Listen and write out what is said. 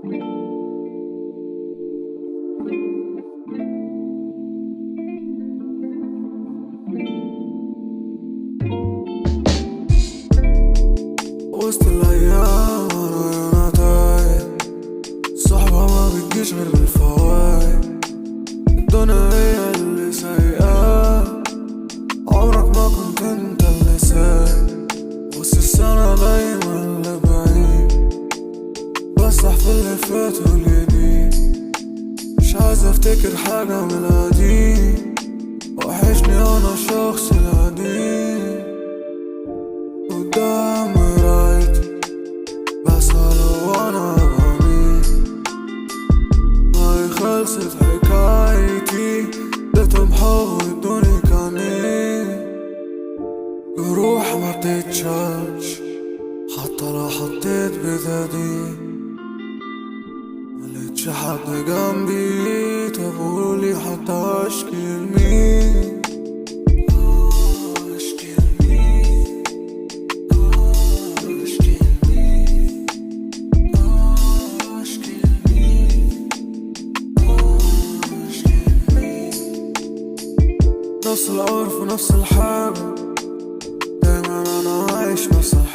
وسط الأيام أنا تايه، الصحبة ما بتجيش غير بالفوايد، الدنيا هي اللي سايقة، عمرك ما كنت انت اللي سايق، بس السنة دايما لبعيد، بسرح في اللي فات والجديد، مش عايز افتكر حاجة من القديم، وحشني انا الشخص القديم، قدام مرايتي بسأل وانا بمين، هاي خلصت حكايتي، اديتهم حب ادوني كانين، جروح ما بتتشالش حتى لو حطيت بتدين، ملقتش حد جنبي، طب قولي حتى اشكي لمين، اشكي لمين، اشكي لمين، اشكي لمين، اشكي لمين. نفس العرف ونفس الحاجة، دايما انا عايش نفس الحاجة.